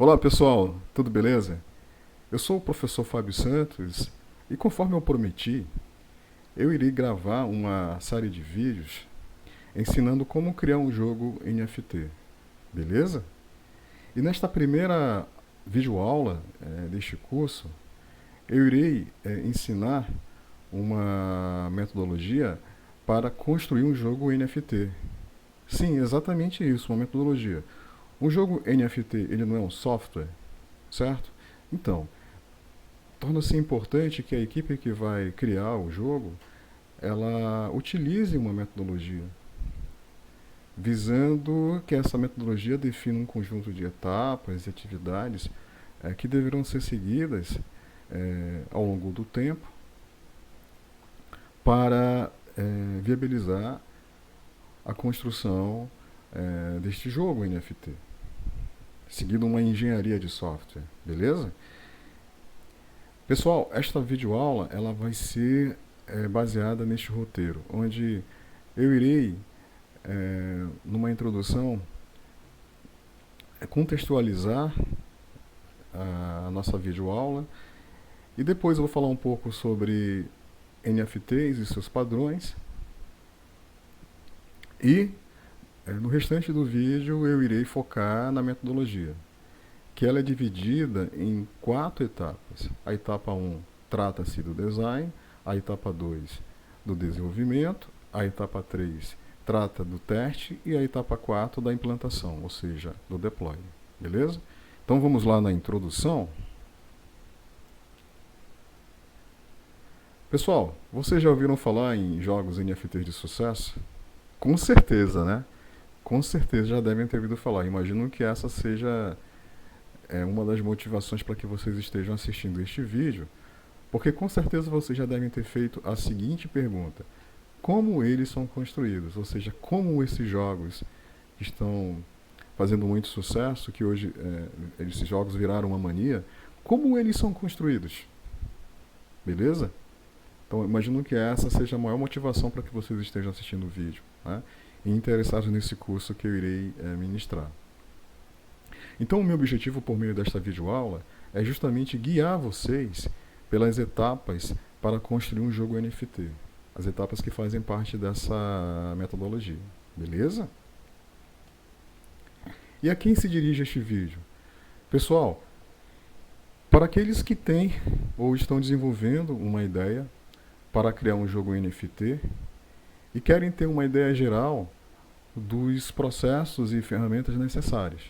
Olá pessoal, tudo beleza? Eu sou o professor Fábio Santos e conforme eu prometi, eu irei gravar uma série de vídeos ensinando como criar um jogo NFT, beleza? E nesta primeira videoaula deste curso, eu irei ensinar uma metodologia para construir um jogo NFT. Sim, exatamente isso, uma metodologia. Um jogo NFT, ele não é um software, certo? Então, torna-se importante que a equipe que vai criar o jogo ela utilize uma metodologia, visando que essa metodologia defina um conjunto de etapas e atividades que deverão ser seguidas ao longo do tempo para viabilizar a construção deste jogo NFT, seguindo uma engenharia de software, beleza? Pessoal, esta videoaula ela vai ser baseada neste roteiro, onde eu irei, numa introdução, contextualizar a nossa videoaula e depois eu vou falar um pouco sobre NFTs e seus padrões e no restante do vídeo eu irei focar na metodologia, que ela é dividida em 4 etapas. A etapa 1 trata-se do design, a etapa 2 do desenvolvimento, a etapa 3 trata do teste e a etapa 4 da implantação, ou seja, do deploy. Beleza? Então vamos lá na introdução. Pessoal, vocês já ouviram falar em jogos NFTs de sucesso? Com certeza, né? Com certeza já devem ter ouvido falar. Imagino que essa seja uma das motivações para que vocês estejam assistindo este vídeo, porque com certeza vocês já devem ter feito a seguinte pergunta: como eles são construídos? Ou seja, como esses jogos estão fazendo muito sucesso, que hoje esses jogos viraram uma mania, como eles são construídos? Beleza? Então, imagino que essa seja a maior motivação para que vocês estejam assistindo o vídeo, né? E interessados nesse curso que eu irei ministrar. Então, o meu objetivo por meio desta videoaula é justamente guiar vocês pelas etapas para construir um jogo NFT. As etapas que fazem parte dessa metodologia. Beleza? E a quem se dirige este vídeo? Pessoal, para aqueles que têm ou estão desenvolvendo uma ideia para criar um jogo NFT e querem ter uma ideia geral dos processos e ferramentas necessárias.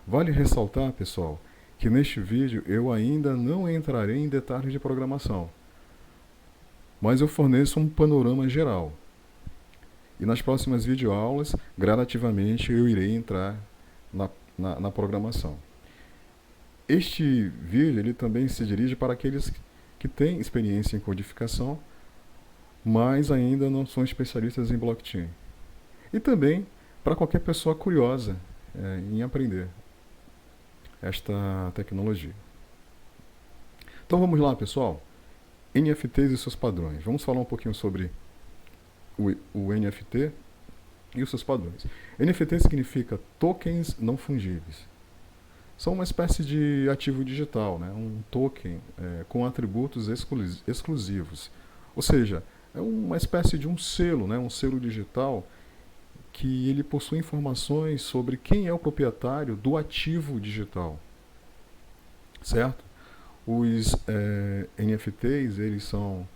Vale ressaltar, pessoal, que neste vídeo eu ainda não entrarei em detalhes de programação, mas eu forneço um panorama geral. E nas próximas videoaulas, gradativamente, eu irei entrar na programação. Este vídeo ele também se dirige para aqueles que têm experiência em codificação, mas ainda não são especialistas em blockchain. E também para qualquer pessoa curiosa em aprender esta tecnologia. Então vamos lá, pessoal. NFTs e seus padrões. Vamos falar um pouquinho sobre o NFT e os seus padrões. NFT significa tokens não fungíveis. São uma espécie de ativo digital, né? Um token com atributos exclusivos. Ou seja, é uma espécie de um selo, né? Um selo digital que ele possui informações sobre quem é o proprietário do ativo digital, certo? Os NFTs eles são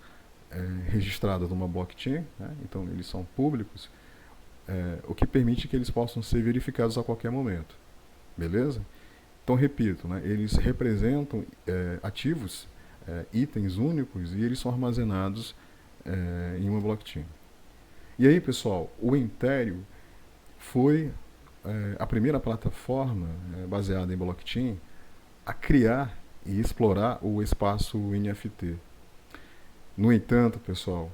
registrados numa blockchain, né? Então eles são públicos, o que permite que eles possam ser verificados a qualquer momento, beleza? Então repito, né? Eles representam ativos, itens únicos e eles são armazenados em uma blockchain. E aí, pessoal, o Ethereum foi a primeira plataforma baseada em blockchain a criar e explorar o espaço NFT. No entanto, pessoal,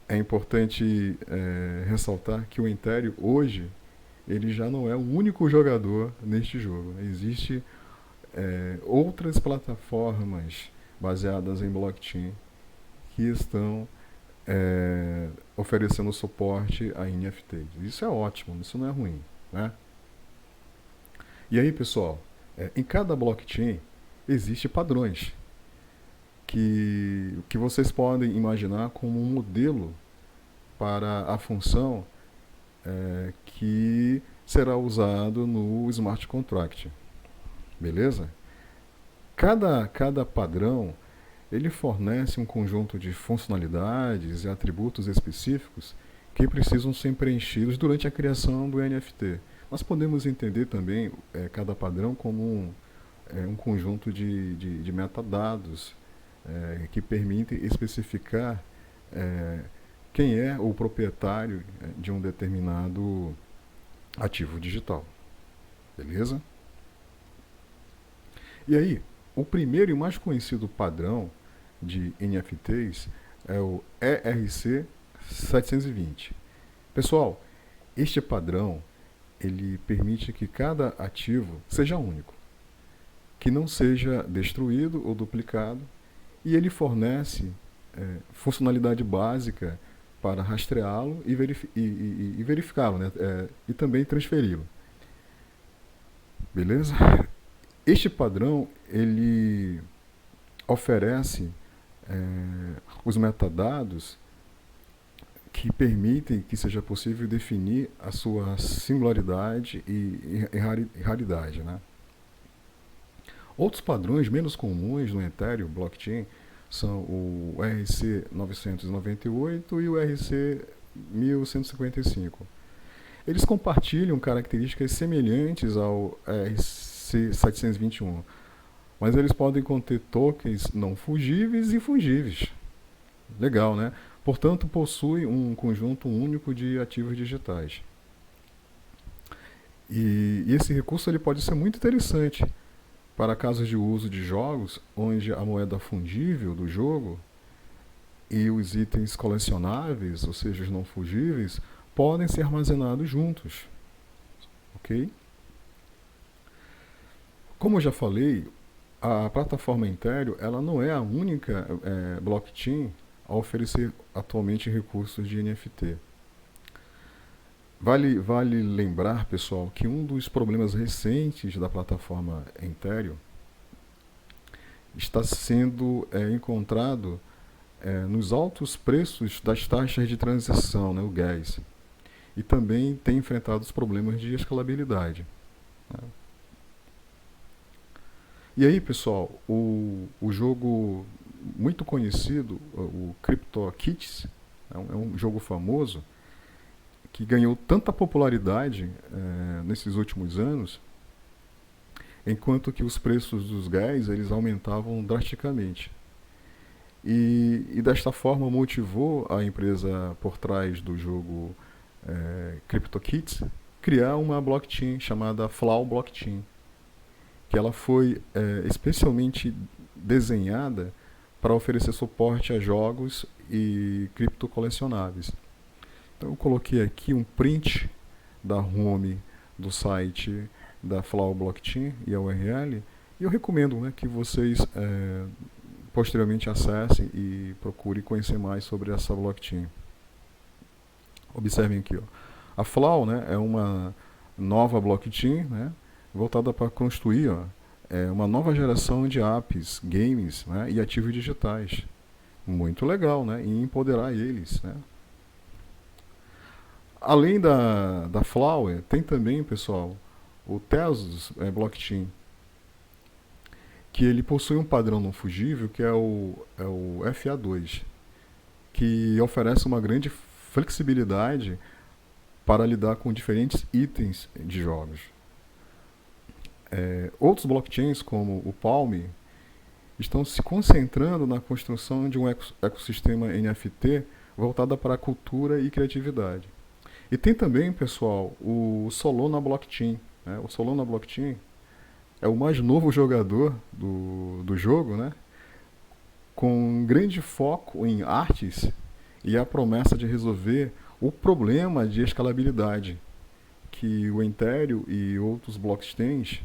é importante ressaltar que o Ethereum hoje ele já não é o único jogador neste jogo. Existem outras plataformas baseadas em blockchain que estão oferecendo suporte a NFTs. Isso é ótimo, isso não é ruim, né? E aí, pessoal, em cada blockchain existe padrões que vocês podem imaginar como um modelo para a função que será usado no smart contract. Beleza? Cada padrão ele fornece um conjunto de funcionalidades e atributos específicos que precisam ser preenchidos durante a criação do NFT. Nós podemos entender também cada padrão como um conjunto de metadados que permite especificar quem é o proprietário de um determinado ativo digital. Beleza? E aí, o primeiro e mais conhecido padrão de NFTs é o ERC 720. Pessoal, este padrão ele permite que cada ativo seja único, que não seja destruído ou duplicado, e ele fornece funcionalidade básica para rastreá-lo e verificá-lo, né? E também transferi-lo. Beleza? Este padrão ele oferece os metadados que permitem que seja possível definir a sua singularidade e raridade, né? Outros padrões menos comuns no Ethereum blockchain são o ERC 998 e o ERC 1155. Eles compartilham características semelhantes ao ERC 721, mas eles podem conter tokens não fungíveis e fungíveis. Legal, né? Portanto, possui um conjunto único de ativos digitais. E esse recurso ele pode ser muito interessante para casos de uso de jogos onde a moeda fungível do jogo e os itens colecionáveis, ou seja, os não fungíveis, podem ser armazenados juntos. Ok? Como eu já falei, a plataforma Ethereum ela não é a única blockchain a oferecer atualmente recursos de NFT. Vale lembrar, pessoal, que um dos problemas recentes da plataforma Ethereum está sendo encontrado nos altos preços das taxas de transação, né, o gas, e também tem enfrentado os problemas de escalabilidade. Né? E aí, pessoal, o jogo muito conhecido, o CryptoKitties, é um jogo famoso, que ganhou tanta popularidade nesses últimos anos, enquanto que os preços dos gás eles aumentavam drasticamente. E desta forma motivou a empresa por trás do jogo CryptoKitties criar uma blockchain chamada Flow Blockchain, que ela foi especialmente desenhada para oferecer suporte a jogos e criptocolecionáveis. Então eu coloquei aqui um print da home do site da Flow Blockchain e a URL, e eu recomendo, né, que vocês posteriormente acessem e procurem conhecer mais sobre essa blockchain. Observem aqui, ó. A Flow, né, é uma nova blockchain, né, voltada para construir uma nova geração de apps, games, né, e ativos digitais. Muito legal, né, e empoderar eles, né. Além da Flower, tem também, pessoal, o Tezos Blockchain, que ele possui um padrão não fugível, que é o FA2, que oferece uma grande flexibilidade para lidar com diferentes itens de jogos. Outros blockchains, como o Palm, estão se concentrando na construção de um ecossistema NFT voltado para a cultura e criatividade. E tem também, pessoal, o Solana Blockchain. Né? O Solana Blockchain é o mais novo jogador do jogo, né? Com um grande foco em artes e a promessa de resolver o problema de escalabilidade que o Ethereum e outros blockchains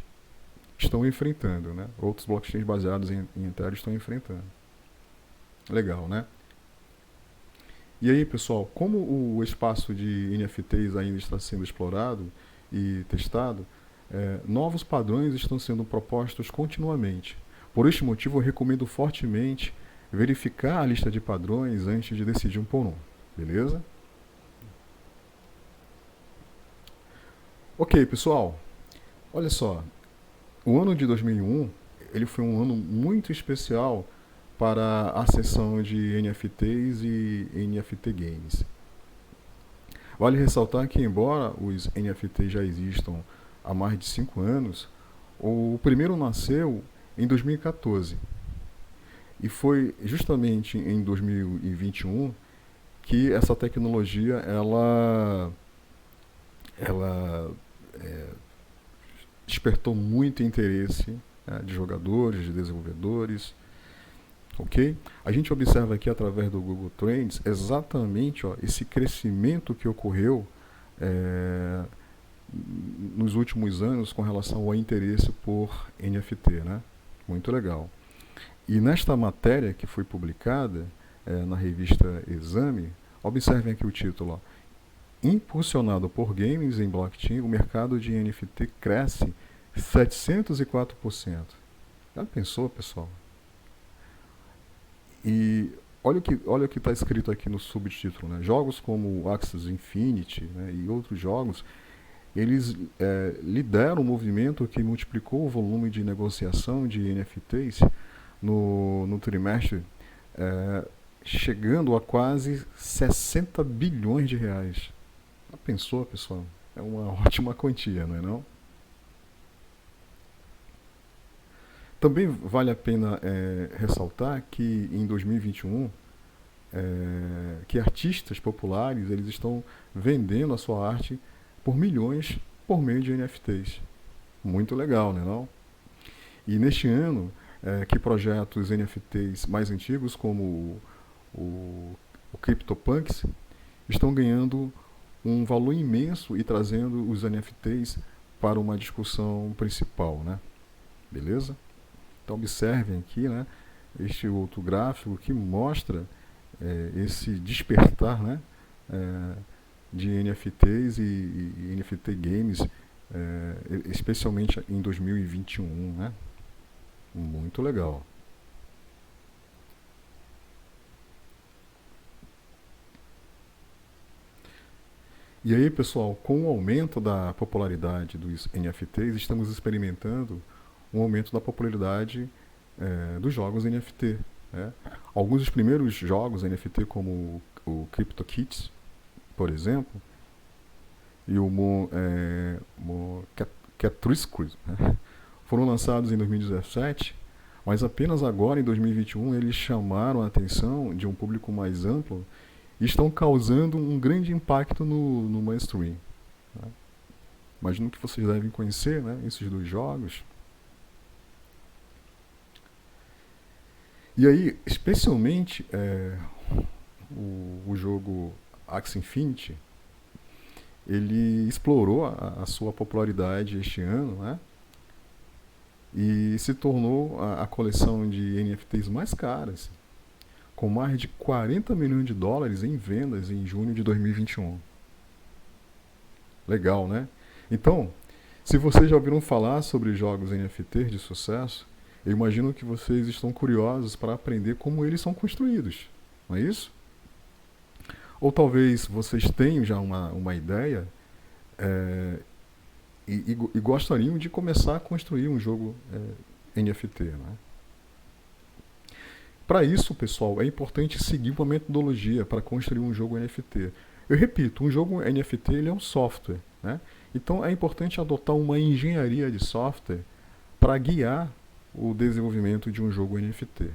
estão enfrentando. Né? Outros blockchains baseados em Ethereum estão enfrentando. Legal, né? E aí, pessoal, como o espaço de NFTs ainda está sendo explorado e testado, novos padrões estão sendo propostos continuamente. Por este motivo, eu recomendo fortemente verificar a lista de padrões antes de decidir um por um. Beleza? Ok, pessoal. Olha só. O ano de 2001 ele foi um ano muito especial para a seção de NFTs e NFT Games. Vale ressaltar que, embora os NFTs já existam há mais de 5 anos, o primeiro nasceu em 2014. E foi justamente em 2021 que essa tecnologia ela despertou muito interesse, né, de jogadores, de desenvolvedores. Ok? A gente observa aqui através do Google Trends exatamente esse crescimento que ocorreu é, nos últimos anos com relação ao interesse por NFT, né? Muito legal. E nesta matéria que foi publicada na revista Exame, observem aqui o título. Impulsionado por games em blockchain, o mercado de NFT cresce 704%. Já pensou, pessoal? E olha o que está escrito aqui no subtítulo, né? Jogos como Axie Infinity, né, e outros jogos, eles lideram um movimento que multiplicou o volume de negociação de NFTs no trimestre, chegando a quase 60 bilhões de reais. Já pensou, pessoal? É uma ótima quantia, não é não? Também vale a pena ressaltar que em 2021 que artistas populares eles estão vendendo a sua arte por milhões por meio de NFTs. Muito legal, né, não? E neste ano que projetos NFTs mais antigos como o CryptoPunks estão ganhando um valor imenso e trazendo os NFTs para uma discussão principal, né? Beleza? Então observem aqui, né, este outro gráfico que mostra esse despertar, né, de NFTs e NFT games, especialmente em 2021, né? Muito legal. E aí, pessoal, com o aumento da popularidade dos NFTs, estamos experimentando um aumento da popularidade dos jogos NFT. Né? Alguns dos primeiros jogos NFT, como o CryptoKitties, por exemplo, e o Catriscus, né? Foram lançados em 2017, mas apenas agora, em 2021, eles chamaram a atenção de um público mais amplo e estão causando um grande impacto no mainstream. Né? Imagino que vocês devem conhecer, né, esses dois jogos. E aí, especialmente o jogo Axie Infinity, ele explorou a sua popularidade este ano, né? E se tornou a coleção de NFTs mais caras, com mais de 40 milhões de dólares em vendas em junho de 2021. Legal, né? Então, se vocês já ouviram falar sobre jogos NFTs de sucesso, eu imagino que vocês estão curiosos para aprender como eles são construídos, não é isso? Ou talvez vocês tenham já uma ideia e gostariam de começar a construir um jogo NFT, né? Para isso, pessoal, é importante seguir uma metodologia para construir um jogo NFT. Eu repito, um jogo NFT ele é um software, né? Então é importante adotar uma engenharia de software para guiar o desenvolvimento de um jogo NFT.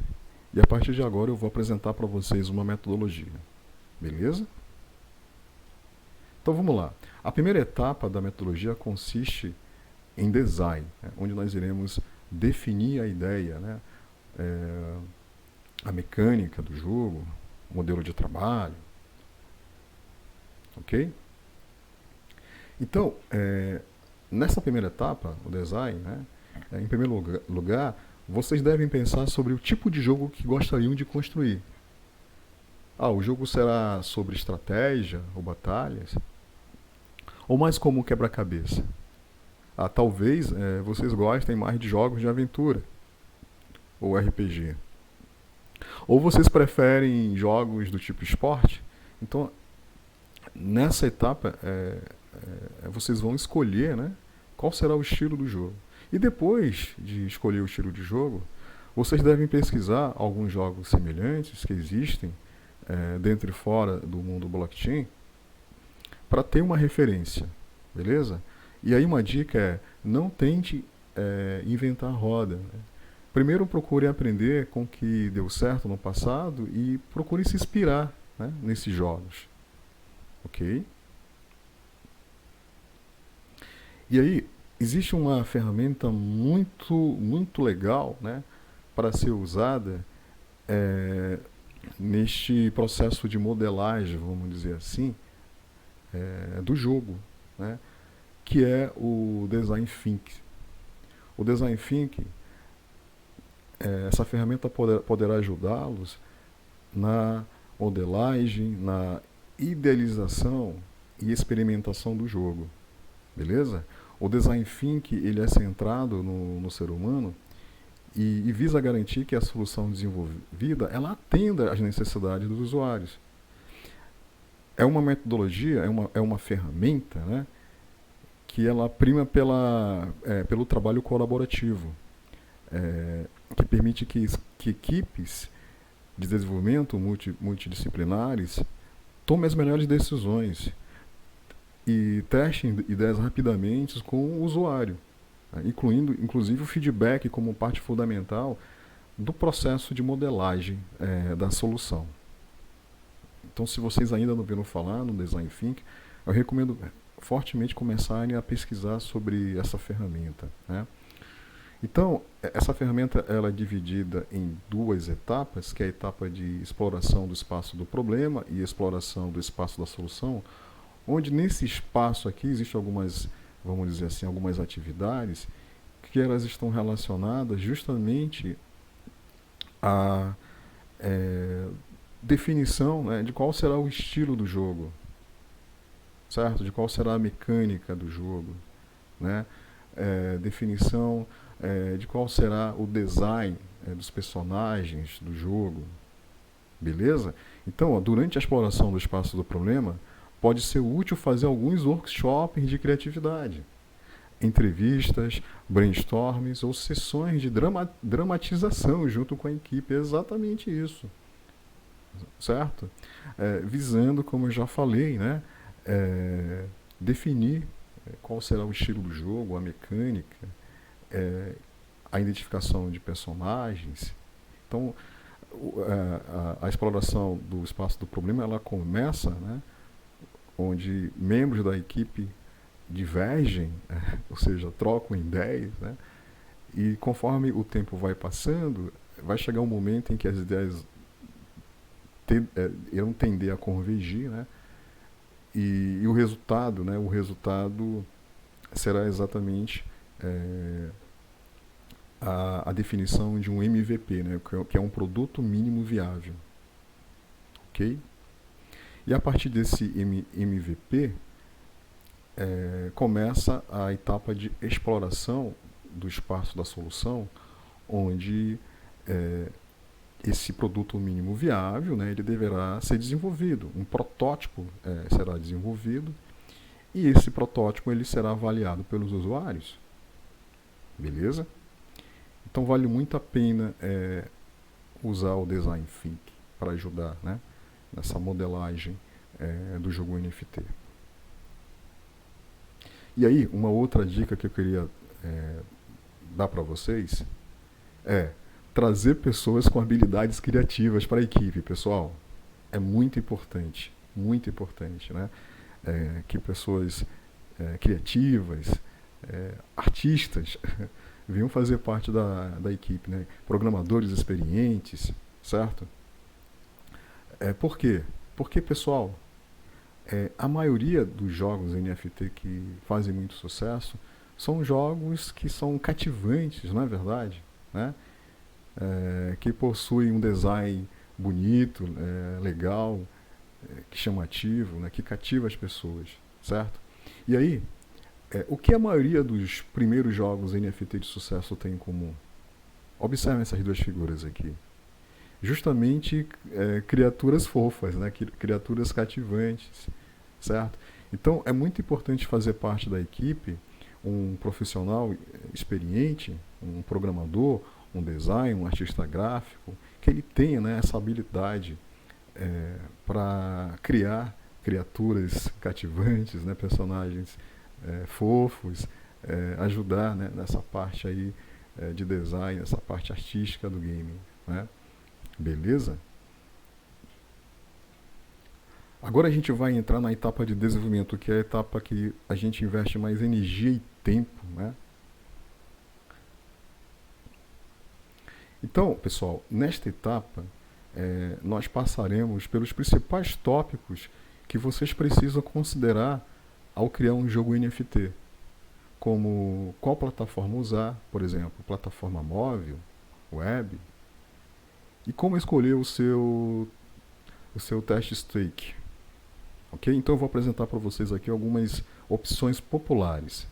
E a partir de agora eu vou apresentar para vocês uma metodologia. Beleza? Então vamos lá. A primeira etapa da metodologia consiste em design, né, onde nós iremos definir a ideia, né, a mecânica do jogo, o modelo de trabalho. Ok? Então, nessa primeira etapa, o design, né, em primeiro lugar, vocês devem pensar sobre o tipo de jogo que gostariam de construir. O jogo será sobre estratégia ou batalhas? Ou mais como um quebra-cabeça? Talvez vocês gostem mais de jogos de aventura ou RPG. Ou vocês preferem jogos do tipo esporte. Então, nessa etapa, vocês vão escolher, né, qual será o estilo do jogo. E depois de escolher o estilo de jogo, vocês devem pesquisar alguns jogos semelhantes que existem dentro e fora do mundo blockchain para ter uma referência, beleza? E aí uma dica é, não tente inventar a roda. Né? Primeiro procure aprender com o que deu certo no passado e procure se inspirar, né, nesses jogos. Ok? E aí, existe uma ferramenta muito legal, né, para ser usada neste processo de modelagem, vamos dizer assim, do jogo, né, que é o Design Think. O Design Think, essa ferramenta poderá ajudá-los na modelagem, na idealização e experimentação do jogo, beleza? O Design Think ele é centrado no ser humano e visa garantir que a solução desenvolvida ela atenda às necessidades dos usuários. É uma metodologia, é uma ferramenta, né, que ela prima pelo trabalho colaborativo, que permite que equipes de desenvolvimento multidisciplinares tomem as melhores decisões e testem ideias rapidamente com o usuário, né, incluindo inclusive o feedback como parte fundamental do processo de modelagem da solução. Então, se vocês ainda não viram falar no Design Think, eu recomendo fortemente começarem a pesquisar sobre essa ferramenta, né? Então, essa ferramenta ela é dividida em duas etapas, que é a etapa de exploração do espaço do problema e exploração do espaço da solução, onde nesse espaço aqui existem algumas, vamos dizer assim, algumas atividades que elas estão relacionadas justamente à definição, né, de qual será o estilo do jogo, certo? De qual será a mecânica do jogo, né? Definição de qual será o design dos personagens do jogo, beleza? Então, durante a exploração do espaço do problema, pode ser útil fazer alguns workshops de criatividade, entrevistas, brainstorms ou sessões de dramatização junto com a equipe. É exatamente isso, certo? Visando, como eu já falei, né, definir qual será o estilo do jogo, a mecânica, a identificação de personagens. Então, a exploração do espaço do problema ela começa, né, onde membros da equipe divergem, ou seja, trocam ideias, né, e conforme o tempo vai passando, vai chegar um momento em que as ideias irão tender a convergir, né, e o resultado, né, será exatamente a definição de um MVP, né, que é um produto mínimo viável, ok? E a partir desse MVP começa a etapa de exploração do espaço da solução, onde esse produto mínimo viável, né, ele deverá ser desenvolvido. Um protótipo será desenvolvido e esse protótipo ele será avaliado pelos usuários. Beleza? Então vale muito a pena usar o Design Think para ajudar, né, nessa modelagem do jogo NFT. E aí, uma outra dica que eu queria dar para vocês é trazer pessoas com habilidades criativas para a equipe, pessoal. É muito importante, né? Que pessoas criativas, artistas, venham fazer parte da equipe, né? Programadores experientes, certo? Por quê? Porque, pessoal, a maioria dos jogos NFT que fazem muito sucesso são jogos que são cativantes, não é verdade? Né? Que possuem um design bonito, legal, que chamativo, né? Que cativa as pessoas, certo? E aí, O que a maioria dos primeiros jogos NFT de sucesso tem em comum? Observe essas duas figuras aqui. Justamente criaturas fofas, né? Criaturas cativantes, certo? Então é muito importante fazer parte da equipe um profissional experiente, um programador, um designer, um artista gráfico, que ele tenha, né, essa habilidade para criar criaturas cativantes, né, personagens fofos, ajudar, né, nessa parte aí de design, essa parte artística do game, né? Beleza? Agora a gente vai entrar na etapa de desenvolvimento, que é a etapa que a gente investe mais energia e tempo, né? Então, pessoal, nesta etapa, nós passaremos pelos principais tópicos que vocês precisam considerar ao criar um jogo NFT, como qual plataforma usar, por exemplo, plataforma móvel, web, e como escolher o seu test stake. Ok? Então eu vou apresentar para vocês aqui algumas opções populares.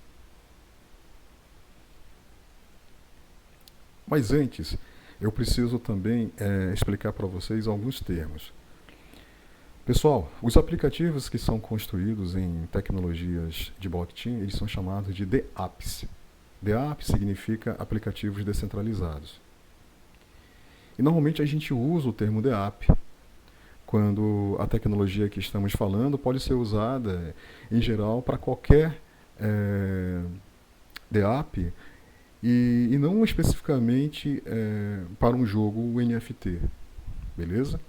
Mas antes, eu preciso também explicar para vocês alguns termos. Pessoal, os aplicativos que são construídos em tecnologias de blockchain, eles são chamados de DApps. DApp significa aplicativos descentralizados. E normalmente a gente usa o termo DApp quando a tecnologia que estamos falando pode ser usada, em geral, para qualquer DApp e não especificamente para um jogo NFT, beleza?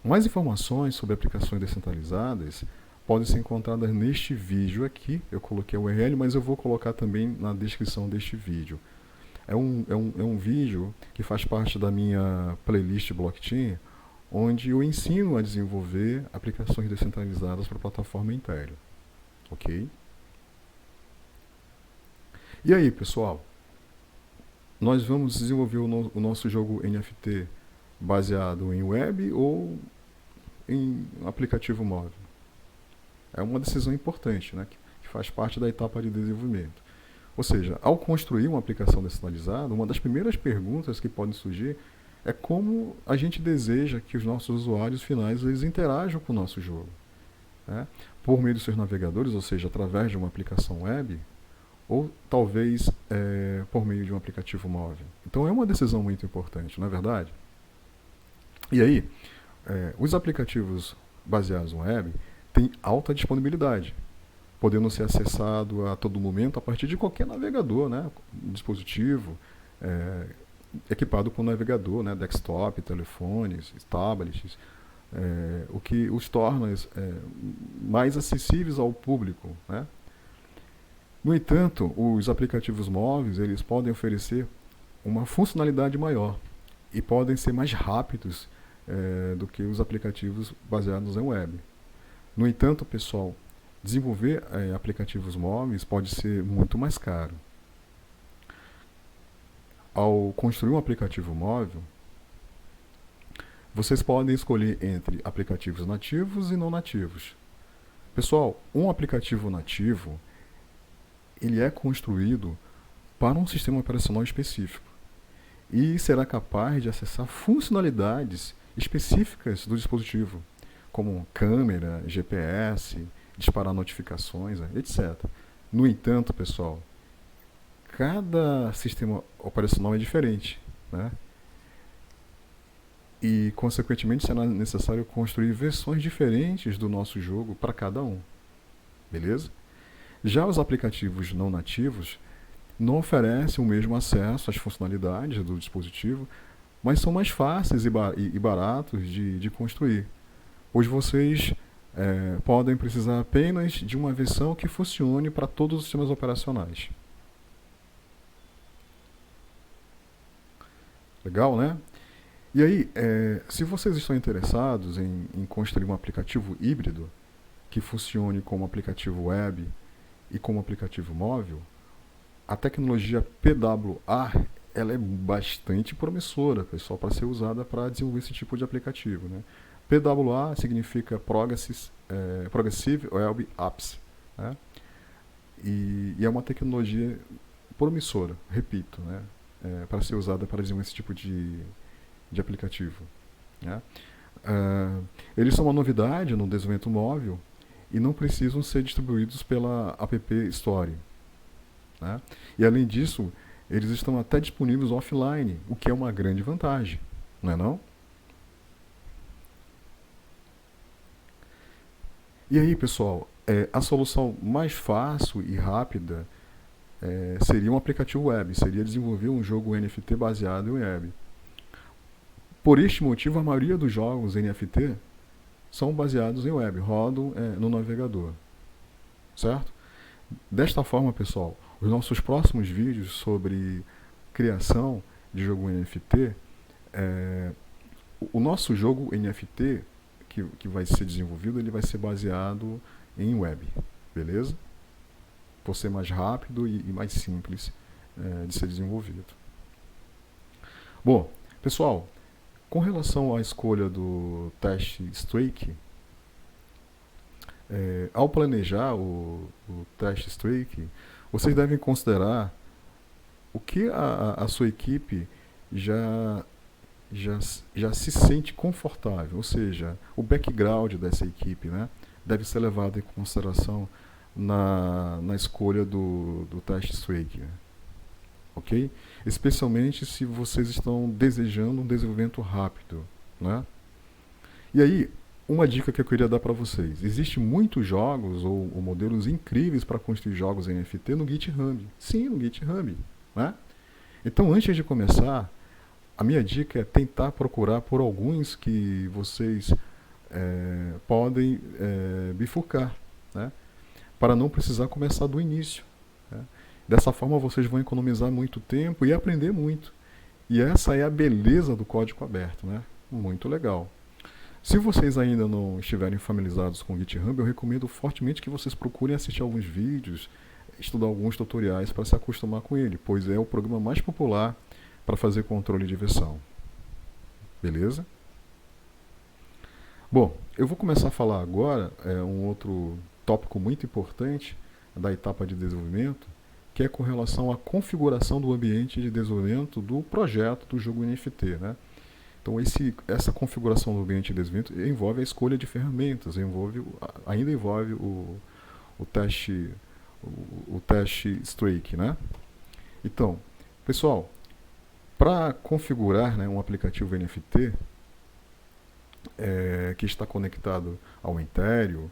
Mais informações sobre aplicações descentralizadas podem ser encontradas neste vídeo aqui. Eu coloquei o URL, mas eu vou colocar também na descrição deste vídeo. É um vídeo que faz parte da minha playlist blockchain, onde eu ensino a desenvolver aplicações descentralizadas para a plataforma Ethereum. Ok? E aí, pessoal? Nós vamos desenvolver o nosso jogo NFT baseado em web ou em aplicativo móvel? É uma decisão importante, né, que faz parte da etapa de desenvolvimento. Ou seja, ao construir uma aplicação descentralizada, uma das primeiras perguntas que podem surgir é como a gente deseja que os nossos usuários finais eles interajam com o nosso jogo, né? Por meio dos seus navegadores, ou seja, através de uma aplicação web, ou talvez por meio de um aplicativo móvel. Então é uma decisão muito importante, não é verdade? E aí, os aplicativos baseados no web têm alta disponibilidade, podendo ser acessado a todo momento a partir de qualquer navegador, né? Dispositivo equipado com navegador, né? Desktop, telefones, tablets, o que os torna mais acessíveis ao público, né? No entanto, os aplicativos móveis eles podem oferecer uma funcionalidade maior e podem ser mais rápidos do que os aplicativos baseados em web. No entanto, pessoal, desenvolver aplicativos móveis pode ser muito mais caro. Ao construir um aplicativo móvel, vocês podem escolher entre aplicativos nativos e não nativos. Pessoal, um aplicativo nativo ele é construído para um sistema operacional específico e será capaz de acessar funcionalidades específicas do dispositivo, como câmera, GPS, disparar notificações, etc. No entanto, pessoal, cada sistema operacional é diferente, né? E, consequentemente, será necessário construir versões diferentes do nosso jogo para cada um. Beleza? Já os aplicativos não nativos não oferecem o mesmo acesso às funcionalidades do dispositivo, mas são mais fáceis e baratos de construir, pois vocês podem precisar apenas de uma versão que funcione para todos os sistemas operacionais. Legal, né? E aí, se vocês estão interessados em construir um aplicativo híbrido que funcione como aplicativo web e como aplicativo móvel, a tecnologia PWA ela é bastante promissora, pessoal, para ser usada para desenvolver esse tipo de aplicativo, né? PWA significa Progressive Web Apps, né? e é uma tecnologia promissora, repito, né? Para ser usada para desenvolver esse tipo de aplicativo. Né? Eles são uma novidade no desenvolvimento móvel e não precisam ser distribuídos pela App Store. Né? E além disso, eles estão até disponíveis offline, o que é uma grande vantagem, não é não? E aí, pessoal, a solução mais fácil e rápida seria um aplicativo web, seria desenvolver um jogo NFT baseado em web. Por este motivo, a maioria dos jogos NFT são baseados em web, rodam no navegador, certo? Desta forma, pessoal, os nossos próximos vídeos sobre criação de jogo NFT, o nosso jogo NFT que vai ser desenvolvido, ele vai ser baseado em web, beleza? Por ser mais rápido e mais simples de ser desenvolvido. Bom, pessoal, com relação à escolha do teste Streak, ao planejar o teste Streak, vocês devem considerar o que a sua equipe já se sente confortável, ou seja, o background dessa equipe, né, deve ser levado em consideração na escolha do teste Streak, né? Ok? Especialmente se vocês estão desejando um desenvolvimento rápido, né? E aí, uma dica que eu queria dar para vocês: existem muitos jogos ou modelos incríveis para construir jogos NFT no GitHub. Sim, no GitHub, né? Então, antes de começar, a minha dica é tentar procurar por alguns que vocês podem bifurcar, né? Para não precisar começar do início. Né? Dessa forma, vocês vão economizar muito tempo e aprender muito. E essa é a beleza do código aberto, né? Muito legal. Se vocês ainda não estiverem familiarizados com o GitHub, eu recomendo fortemente que vocês procurem assistir alguns vídeos, estudar alguns tutoriais para se acostumar com ele, pois é o programa mais popular para fazer controle de versão. Beleza? Bom, eu vou começar a falar agora um outro tópico muito importante da etapa de desenvolvimento, que é com relação à configuração do ambiente de desenvolvimento do projeto do jogo NFT, né? Então, essa configuração do ambiente de desenvolvimento envolve a escolha de ferramentas, ainda envolve o teste Streak, né? Então, pessoal, para configurar, né, um aplicativo NFT que está conectado ao Ethereum,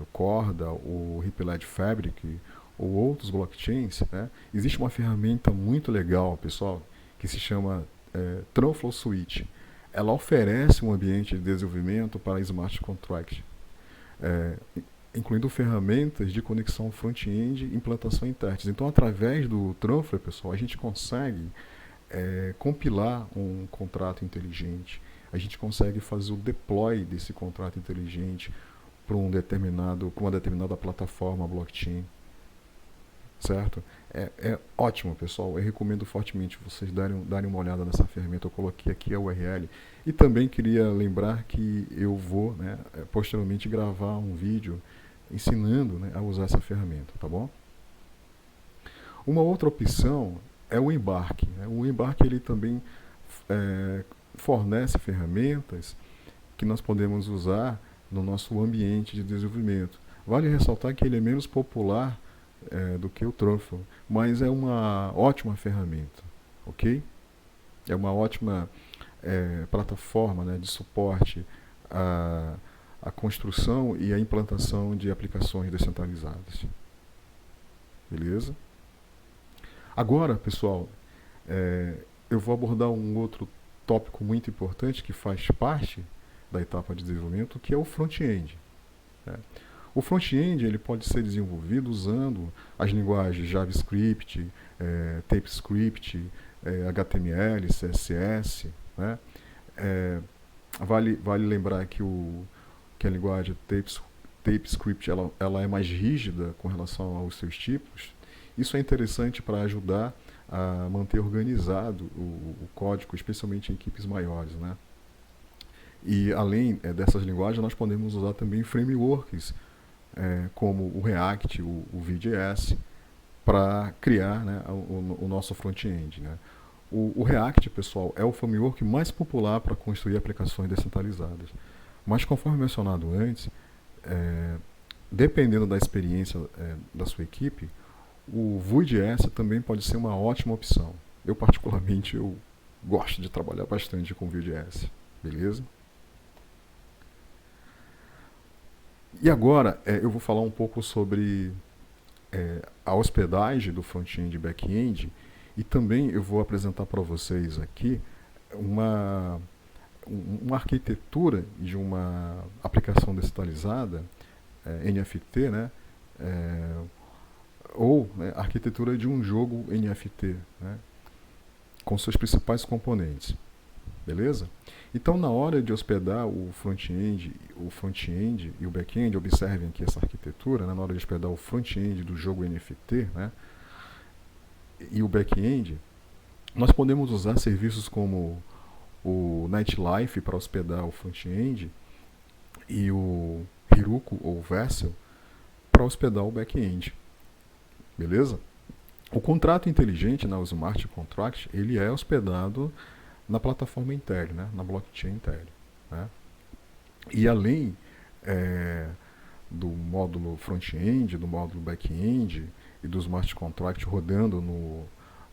o Corda, o Ripple Fabric ou outros blockchains, né, existe uma ferramenta muito legal, pessoal, que se chama Tranflow Suite. Ela oferece um ambiente de desenvolvimento para smart contract, incluindo ferramentas de conexão front-end e implantação em testes. Então, através do Tranflow, pessoal, a gente consegue compilar um contrato inteligente, a gente consegue fazer o deploy desse contrato inteligente para uma determinada plataforma blockchain, certo? É ótimo, pessoal. Eu recomendo fortemente vocês darem uma olhada nessa ferramenta. Eu coloquei aqui a URL. E também queria lembrar que eu vou, né, posteriormente gravar um vídeo ensinando, né, a usar essa ferramenta, tá bom? Uma outra opção é o embarque, né? O embarque ele também fornece ferramentas que nós podemos usar no nosso ambiente de desenvolvimento. Vale ressaltar que ele é menos popular do que o Truffle, mas é uma ótima ferramenta, ok? É uma ótima plataforma, né, de suporte à construção e à implantação de aplicações descentralizadas. Beleza? Agora, pessoal, eu vou abordar um outro tópico muito importante que faz parte da etapa de desenvolvimento, que é o front-end. Né? O front-end ele pode ser desenvolvido usando as linguagens JavaScript, TypeScript, HTML, CSS. Né? Vale lembrar que a linguagem TypeScript ela é mais rígida com relação aos seus tipos. Isso é interessante para ajudar a manter organizado o código, especialmente em equipes maiores, né? E além dessas linguagens, nós podemos usar também frameworks como o React, o Vue.js, para criar, né, o nosso front-end. Né? O React, pessoal, é o framework mais popular para construir aplicações descentralizadas. Mas, conforme mencionado antes, é, dependendo da experiência da sua equipe, o Vue.js também pode ser uma ótima opção. Eu, particularmente, eu gosto de trabalhar bastante com Vue.js. Beleza? E agora eu vou falar um pouco sobre a hospedagem do front-end e back-end, e também eu vou apresentar para vocês aqui uma, uma arquitetura de uma aplicação descentralizada, NFT, né? Ou arquitetura de um jogo NFT, né? Com seus principais componentes. Beleza? Então, na hora de hospedar o front-end e o back-end, observem aqui essa arquitetura, né? Na hora de hospedar o front-end do jogo NFT, né? E o back-end, nós podemos usar serviços como o Nightlife para hospedar o front-end e o Heroku ou Vessel para hospedar o back-end. Beleza? O contrato inteligente, né, o Smart Contract, ele é hospedado na plataforma Ethereum, né, na blockchain Ethereum. Né? E além do módulo front-end, do módulo back-end e do Smart Contract rodando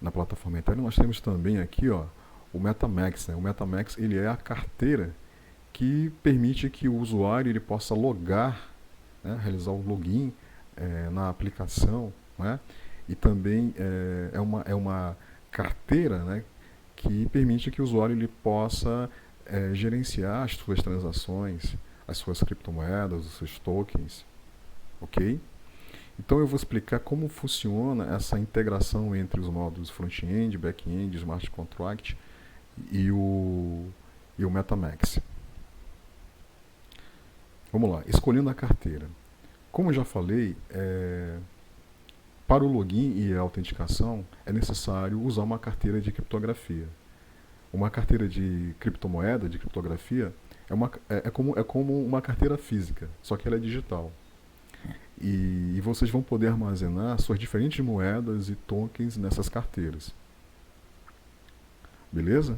na plataforma Ethereum, nós temos também aqui o MetaMask. Né? O MetaMask ele é a carteira que permite que o usuário ele possa logar, né, realizar o login na aplicação, né? E também é uma carteira, né, que permite que o usuário ele possa gerenciar as suas transações, as suas criptomoedas, os seus tokens, ok? Então eu vou explicar como funciona essa integração entre os módulos front-end, back-end, smart contract e o MetaMask. Vamos lá, escolhendo a carteira. Como eu já falei, para o login e a autenticação é necessário usar uma carteira de criptografia. Uma carteira de criptomoeda, de criptografia, é como uma carteira física, só que ela é digital. E vocês vão poder armazenar suas diferentes moedas e tokens nessas carteiras. Beleza?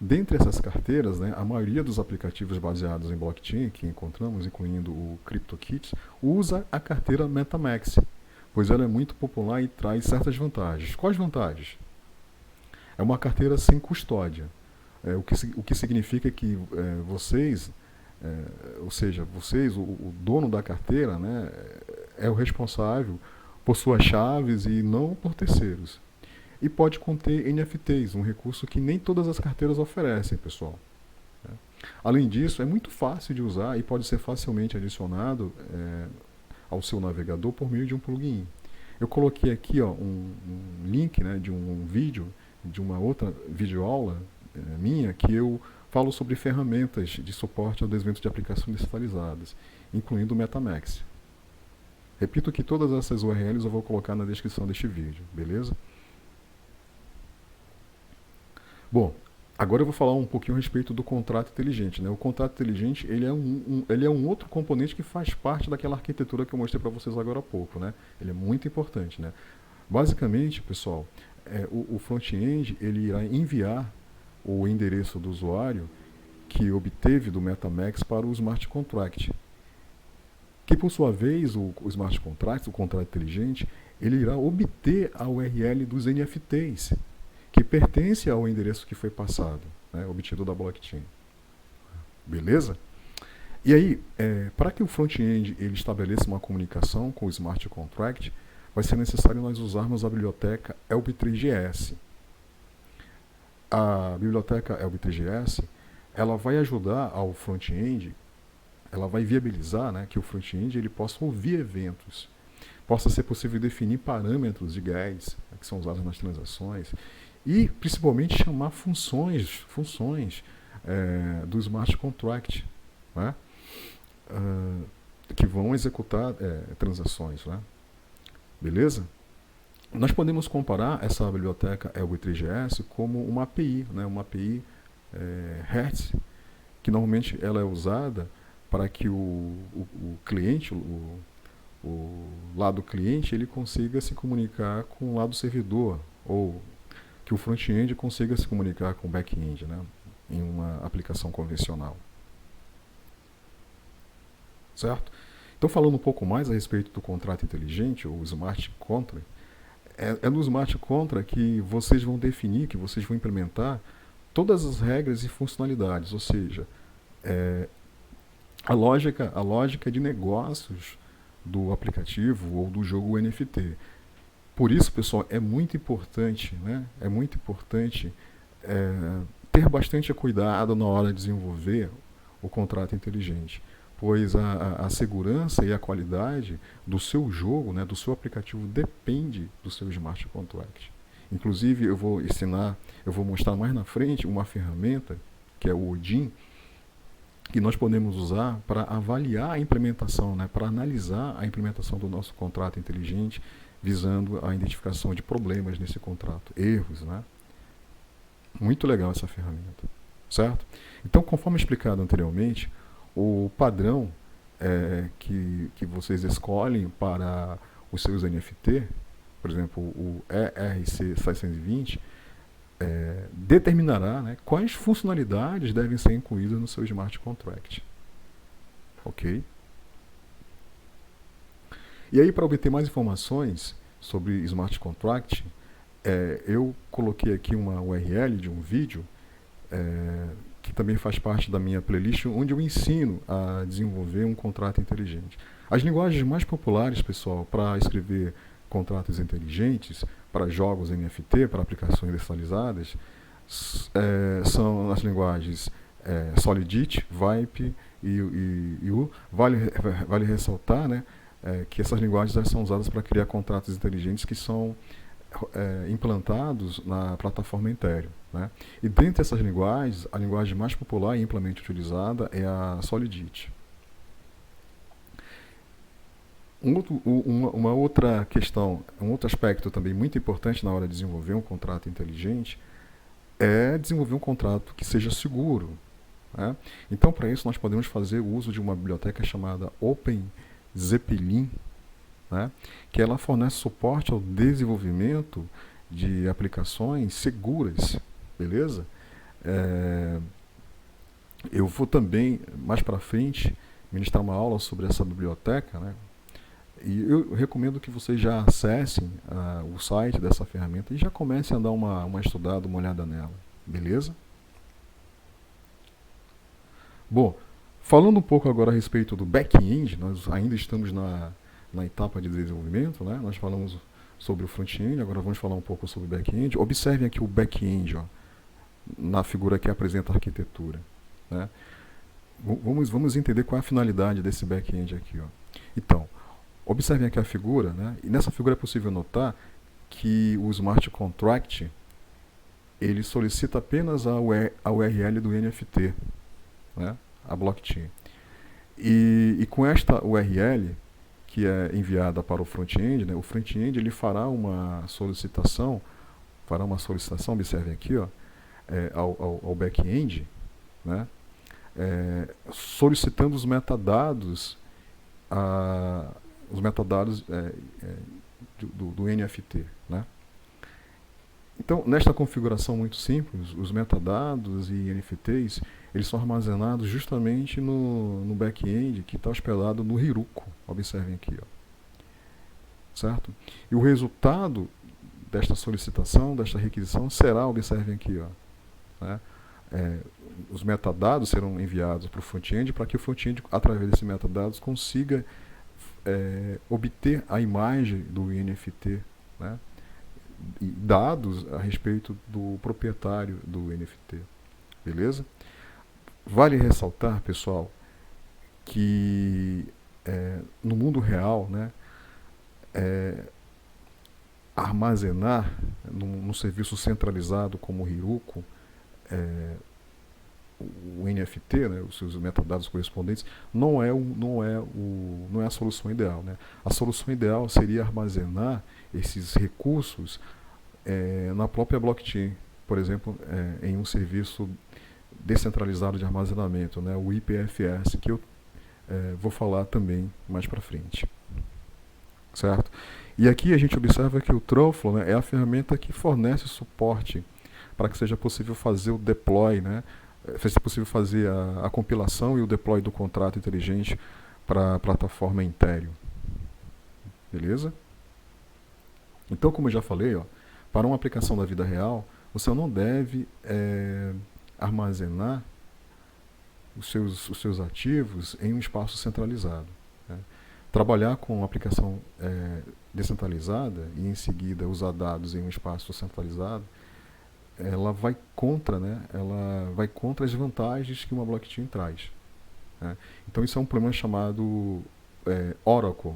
Dentre essas carteiras, né, a maioria dos aplicativos baseados em blockchain que encontramos, incluindo o CryptoKitties, usa a carteira MetaMask, pois ela é muito popular e traz certas vantagens. Quais vantagens? É uma carteira sem custódia, o que significa que vocês, ou seja, vocês, o dono da carteira, né, é o responsável por suas chaves e não por terceiros. E pode conter NFTs, um recurso que nem todas as carteiras oferecem, pessoal. Além disso, é muito fácil de usar e pode ser facilmente adicionado ao seu navegador por meio de um plugin. Eu coloquei aqui um link, né, de um vídeo, de uma outra videoaula minha, que eu falo sobre ferramentas de suporte ao desenvolvimento de aplicações descentralizadas, incluindo o MetaMask. Repito que todas essas URLs eu vou colocar na descrição deste vídeo, beleza? Bom, agora eu vou falar um pouquinho a respeito do contrato inteligente. Né? O contrato inteligente ele é um outro componente que faz parte daquela arquitetura que eu mostrei para vocês agora há pouco. Né? Ele é muito importante. Né? Basicamente, pessoal, o front-end ele irá enviar o endereço do usuário que obteve do MetaMask para o Smart Contract, que por sua vez o Smart Contract, o contrato inteligente, ele irá obter a URL dos NFTs, que pertence ao endereço que foi passado, né, obtido da blockchain. Beleza? E aí, para que o front-end ele estabeleça uma comunicação com o Smart Contract, vai ser necessário nós usarmos a biblioteca ELB3GS. A biblioteca ELB3GS ela vai ajudar ao front-end, ela vai viabilizar, né, que o front-end ele possa ouvir eventos, possa ser possível definir parâmetros de gas, né, que são usados nas transações, e principalmente chamar funções do Smart Contract, né, que vão executar transações. Né, beleza? Nós podemos comparar essa biblioteca ELB3GS como uma API, né, uma API REST, que normalmente ela é usada para que o cliente, o lado cliente ele consiga se comunicar com o lado servidor, ou que o front-end consiga se comunicar com o back-end, né, em uma aplicação convencional. Certo? Então, falando um pouco mais a respeito do contrato inteligente, ou Smart Contract, é no Smart Contract que vocês vão definir, que vocês vão implementar todas as regras e funcionalidades, ou seja, a lógica de negócios do aplicativo ou do jogo NFT. Por isso, pessoal, é muito importante, né? É muito importante ter bastante cuidado na hora de desenvolver o contrato inteligente, pois a segurança e a qualidade do seu jogo, né, do seu aplicativo, depende do seu smart contract. Inclusive, eu vou mostrar mais na frente uma ferramenta, que é o Odin, que nós podemos usar para avaliar a implementação, né, para analisar a implementação do nosso contrato inteligente, visando a identificação de problemas nesse contrato, erros, né? Muito legal essa ferramenta, certo? Então, conforme explicado anteriormente, o padrão que vocês escolhem para os seus NFT, por exemplo, o ERC720, determinará, né, quais funcionalidades devem ser incluídas no seu smart contract. Ok? E aí, para obter mais informações sobre smart contract, eu coloquei aqui uma URL de um vídeo que também faz parte da minha playlist, onde eu ensino a desenvolver um contrato inteligente. As linguagens mais populares, pessoal, para escrever contratos inteligentes, para jogos NFT, para aplicações descentralizadas, são as linguagens Solidity, Vype e U. Vale ressaltar, né, que essas linguagens são usadas para criar contratos inteligentes que são implantados na plataforma Ethereum, né? E dentre essas linguagens, a linguagem mais popular e amplamente utilizada é a Solidity. Uma outra questão, um outro aspecto também muito importante na hora de desenvolver um contrato inteligente é desenvolver um contrato que seja seguro, né? Então, para isso, nós podemos fazer o uso de uma biblioteca chamada OpenZeppelin, né, que ela fornece suporte ao desenvolvimento de aplicações seguras, beleza? Eu vou também, mais para frente, ministrar uma aula sobre essa biblioteca, né? E eu recomendo que vocês já acessem o site dessa ferramenta e já comecem a dar uma estudada, uma olhada nela, beleza? Bom, falando um pouco agora a respeito do back-end, nós ainda estamos na etapa de desenvolvimento, né? Nós falamos sobre o front-end, agora vamos falar um pouco sobre o back-end. Observem aqui o back-end, na figura que apresenta a arquitetura, né? Vamos entender qual é a finalidade desse back-end aqui, ó. Então, observem aqui a figura, né? E nessa figura é possível notar que o smart contract ele solicita apenas a URL do NFT, né? A blockchain. E com esta URL que é enviada para o front-end, né, o front-end ele fará uma solicitação, observem aqui, ó, ao back-end, né, solicitando os metadados do NFT, né? Então, nesta configuração muito simples, os metadados e NFTs, eles são armazenados justamente no back-end que está hospedado no Heroku. Observem aqui, ó. Certo? E o resultado desta solicitação, desta requisição, será, observem aqui, ó, né? Os metadados serão enviados para o front-end para que o front-end, através desses metadados, consiga obter a imagem do NFT, né? E dados a respeito do proprietário do NFT. Beleza? Vale ressaltar, pessoal, que no mundo real, né, armazenar num serviço centralizado como o Heroku o NFT, né, os seus metadados correspondentes, não é a solução ideal, né? A solução ideal seria armazenar esses recursos na própria blockchain, por exemplo, em um serviço descentralizado de armazenamento, né, o IPFS, que eu vou falar também mais para frente. certo? E aqui a gente observa que o Truffle, né, é a ferramenta que fornece suporte para que seja possível fazer o deploy, né, seja possível fazer a compilação e o deploy do contrato inteligente para a plataforma Ethereum. Beleza? Então, como eu já falei, ó, para uma aplicação da vida real, você não deve armazenar os seus ativos em um espaço centralizado. Né? Trabalhar com uma aplicação descentralizada e em seguida usar dados em um espaço centralizado, ela vai contra, né? Ela vai contra as vantagens que uma blockchain traz. Né? Então isso é um problema chamado Oracle.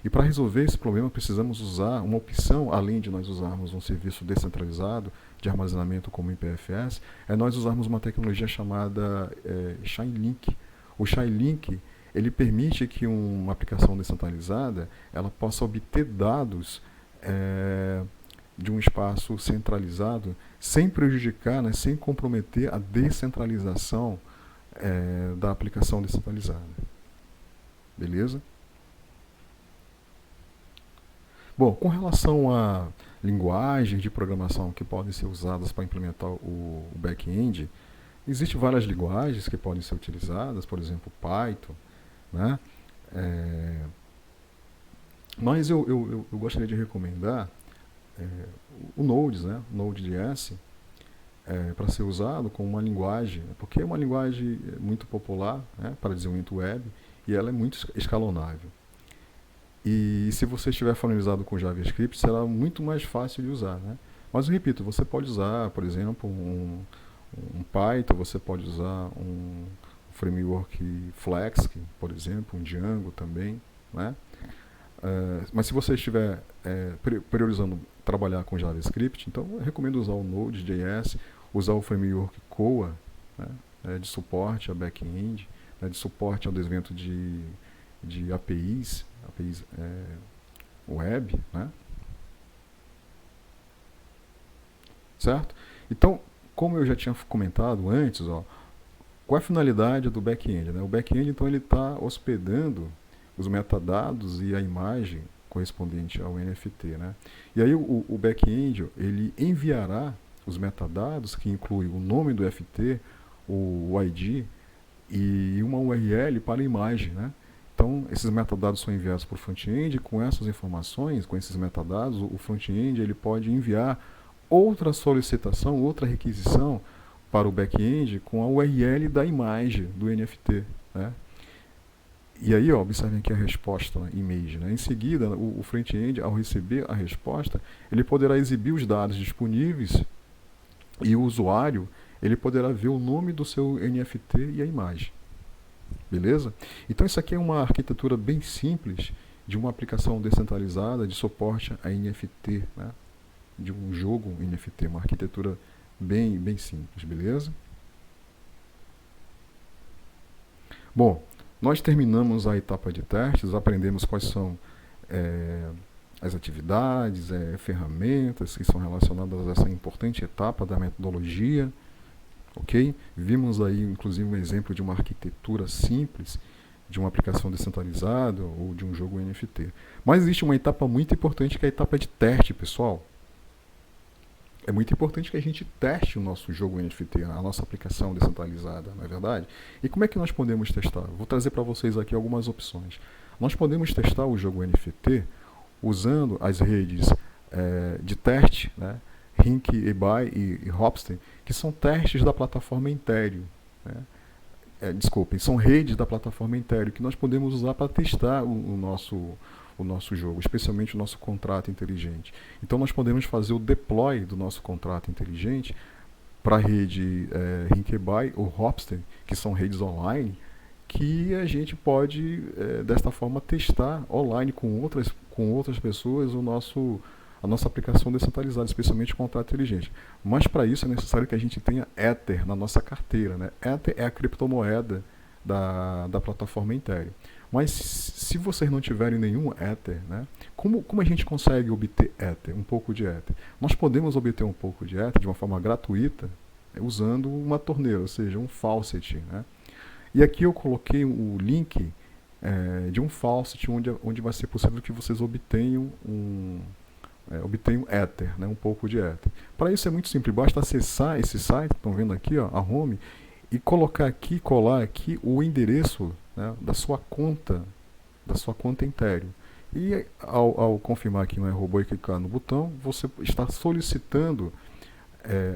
E para resolver esse problema precisamos usar uma opção, além de nós usarmos um serviço descentralizado de armazenamento como o IPFS, é nós usarmos uma tecnologia chamada Chainlink. O Chainlink ele permite que uma aplicação descentralizada ela possa obter dados de um espaço centralizado sem prejudicar, né, sem comprometer a descentralização da aplicação descentralizada. Beleza? Bom, com relação a linguagens de programação que podem ser usadas para implementar o back-end, existem várias linguagens que podem ser utilizadas, por exemplo, Python, né? Mas eu gostaria de recomendar o Node, né? Node.js, para ser usado como uma linguagem, porque é uma linguagem muito popular, né, para desenvolvimento web, e ela é muito escalonável. E se você estiver familiarizado com JavaScript, será muito mais fácil de usar. Né? Mas eu repito, você pode usar, por exemplo, um Python, você pode usar um framework Flex, por exemplo, um Django também. Né? Mas se você estiver priorizando trabalhar com JavaScript, então eu recomendo usar o Node.js, usar o framework Koa, né, de suporte a back-end, né, de suporte ao desenvolvimento de APIs web, né? Certo? Então, como eu já tinha comentado antes, ó, qual é a finalidade do back-end? Né? O back-end, então, ele está hospedando os metadados e a imagem correspondente ao NFT, né? E aí o back-end ele enviará os metadados, que inclui o nome do FT, o ID e uma URL para a imagem, né? Então, esses metadados são enviados para o front-end. Com essas informações, com esses metadados, o front-end ele pode enviar outra solicitação, outra requisição para o back-end com a URL da imagem do NFT. Né? E aí, ó, observem aqui a resposta, né, image. Né? Em seguida, o front-end, ao receber a resposta, ele poderá exibir os dados disponíveis e o usuário ele poderá ver o nome do seu NFT e a imagem. Beleza? Então isso aqui é uma arquitetura bem simples de uma aplicação descentralizada de suporte a NFT, né? De um jogo NFT, uma arquitetura bem simples, beleza? Bom, nós terminamos a etapa de testes, aprendemos quais são as atividades, ferramentas que são relacionadas a essa importante etapa da metodologia. Ok? Vimos aí, inclusive, um exemplo de uma arquitetura simples, de uma aplicação descentralizada ou de um jogo NFT. Mas existe uma etapa muito importante que é a etapa de teste, pessoal. É muito importante que a gente teste o nosso jogo NFT, a nossa aplicação descentralizada, não é verdade? E como é que nós podemos testar? Vou trazer para vocês aqui algumas opções. Nós podemos testar o jogo NFT usando as redes de teste, né? Rink, eBay e Hopstone, que são testes da plataforma Ethereum. Né? Desculpem, são redes da plataforma Ethereum que nós podemos usar para testar o nosso jogo, especialmente o nosso contrato inteligente. Então nós podemos fazer o deploy do nosso contrato inteligente para a rede Rink, eBay ou Hopstone, que são redes online, que a gente pode, desta forma, testar online com outras pessoas a nossa aplicação descentralizada, especialmente o contrato inteligente. Mas para isso é necessário que a gente tenha Ether na nossa carteira. Né? Ether é a criptomoeda da plataforma Ethereum. Mas se vocês não tiverem nenhum Ether, né, como a gente consegue obter Ether, um pouco de Ether? Nós podemos obter um pouco de Ether de uma forma gratuita usando uma torneira, ou seja, um faucet. Né? E aqui eu coloquei o link de um faucet onde vai ser possível que vocês obtenham Ether, né, um pouco de Ether. Para isso é muito simples, basta acessar esse site, estão vendo aqui, ó, a home, e colocar aqui, colar aqui o endereço, né, da sua conta Ethereum. E ao confirmar aqui um robô e clicar no botão, você está solicitando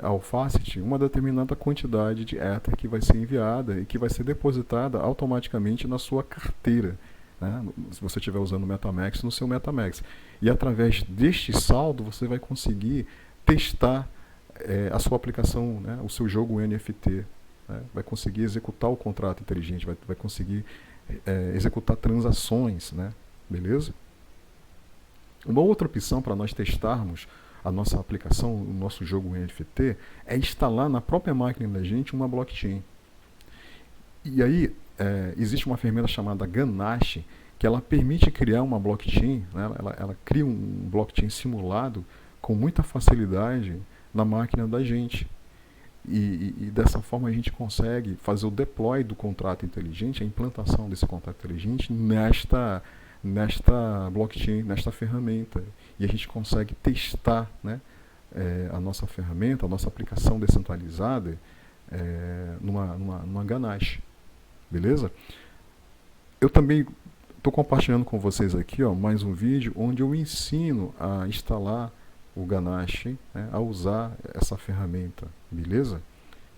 ao Facet uma determinada quantidade de Ether que vai ser enviada e que vai ser depositada automaticamente na sua carteira, né? Se você estiver usando o MetaMask, no seu MetaMask. E através deste saldo você vai conseguir testar a sua aplicação, né? O seu jogo NFT. Né? Vai conseguir executar o contrato inteligente, vai conseguir executar transações, né? Beleza? Uma outra opção para nós testarmos a nossa aplicação, o nosso jogo NFT, é instalar na própria máquina da gente uma blockchain. E aí existe uma ferramenta chamada Ganache, que ela permite criar uma blockchain, né? ela cria um blockchain simulado com muita facilidade na máquina da gente. E dessa forma a gente consegue fazer o deploy do contrato inteligente, a implantação desse contrato inteligente nesta blockchain, nesta ferramenta. E a gente consegue testar, né, a nossa ferramenta, a nossa aplicação descentralizada numa Ganache. Beleza? Eu também estou compartilhando com vocês aqui, ó, mais um vídeo onde eu ensino a instalar o Ganache, né, a usar essa ferramenta. Beleza?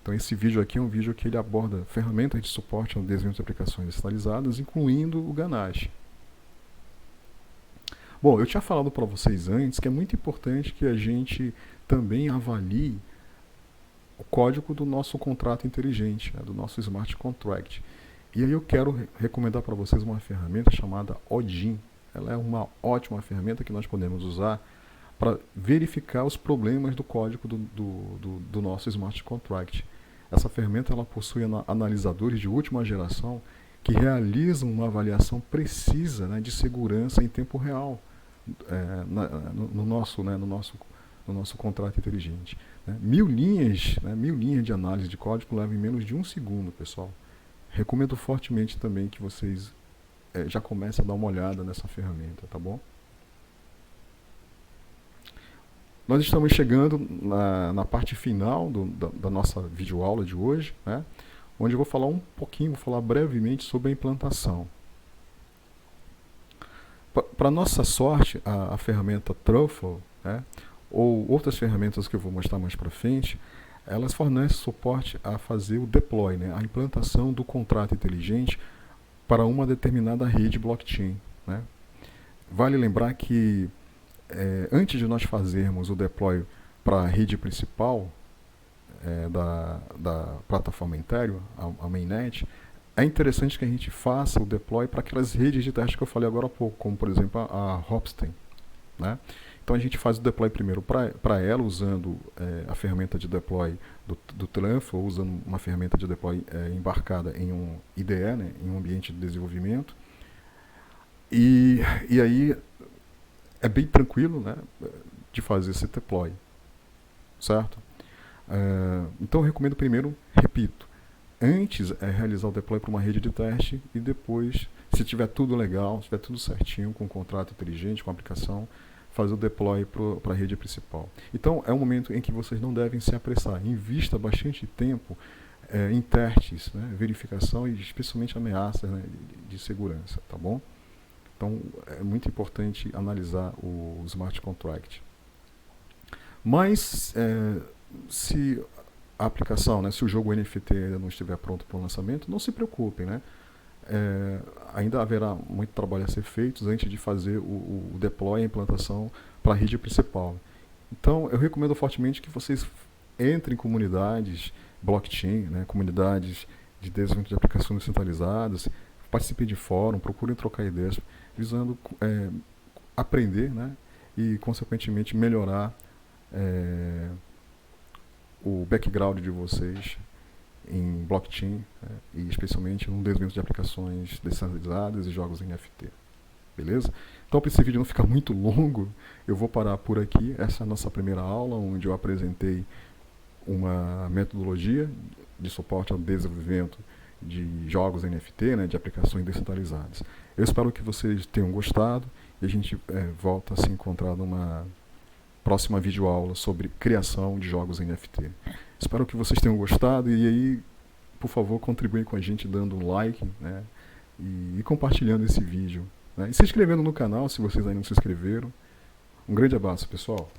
Então esse vídeo aqui é um vídeo que ele aborda ferramentas de suporte ao desenvolvimento de aplicações descentralizadas, incluindo o Ganache. Bom, eu tinha falado para vocês antes que é muito importante que a gente também avalie o código do nosso contrato inteligente, né, do nosso smart contract. E aí eu quero recomendar para vocês uma ferramenta chamada Odin. Ela é uma ótima ferramenta que nós podemos usar para verificar os problemas do código do nosso smart contract. Essa ferramenta ela possui analisadores de última geração que realizam uma avaliação precisa, né, de segurança em tempo real no nosso contrato inteligente. Né? 1000 linhas de análise de código levam em menos de 1 segundo, pessoal. Recomendo fortemente também que vocês já comecem a dar uma olhada nessa ferramenta, tá bom? Nós estamos chegando na parte final da nossa videoaula de hoje, né? Onde eu vou falar brevemente sobre a implantação. Para nossa sorte, a ferramenta Truffle, né, ou outras ferramentas que eu vou mostrar mais para frente, elas fornecem suporte a fazer o deploy, né, a implantação do contrato inteligente para uma determinada rede blockchain. Né. Vale lembrar que antes de nós fazermos o deploy para a rede principal da plataforma Ethereum, a mainnet, é interessante que a gente faça o deploy para aquelas redes de teste que eu falei agora há pouco, como por exemplo a Hopstein. Né? Então a gente faz o deploy primeiro para ela, usando a ferramenta de deploy do Truffle, ou usando uma ferramenta de deploy embarcada em um IDE, né, em um ambiente de desenvolvimento. E aí é bem tranquilo, né, de fazer esse deploy. Certo? Então eu recomendo primeiro, repito, antes realizar o deploy para uma rede de teste e depois, se tiver tudo legal, se tiver tudo certinho, com o contrato inteligente, com a aplicação, fazer o deploy para a rede principal. Então, é um momento em que vocês não devem se apressar. Invista bastante tempo em testes, né, verificação e especialmente ameaças, né, de segurança, tá bom? Então, é muito importante analisar o smart contract. Mas, se a aplicação, né, se o jogo NFT ainda não estiver pronto para o lançamento, não se preocupem, né? Ainda haverá muito trabalho a ser feito antes de fazer o deploy e a implantação para a rede principal. Então, eu recomendo fortemente que vocês entrem em comunidades blockchain, né, comunidades de desenvolvimento de aplicações descentralizadas, participem de fórum, procurem trocar ideias, visando aprender, né, e, consequentemente, melhorar o background de vocês em blockchain, né, e especialmente no desenvolvimento de aplicações descentralizadas e jogos NFT. Beleza? Então, para esse vídeo não ficar muito longo, eu vou parar por aqui. Essa é a nossa primeira aula, onde eu apresentei uma metodologia de suporte ao desenvolvimento de jogos NFT, né, de aplicações descentralizadas. Eu espero que vocês tenham gostado e a gente volta a se encontrar numa próxima videoaula sobre criação de jogos NFT. Espero que vocês tenham gostado e aí, por favor, contribuem com a gente dando um like, né, e compartilhando esse vídeo, né, e se inscrevendo no canal se vocês ainda não se inscreveram. Um grande abraço, pessoal.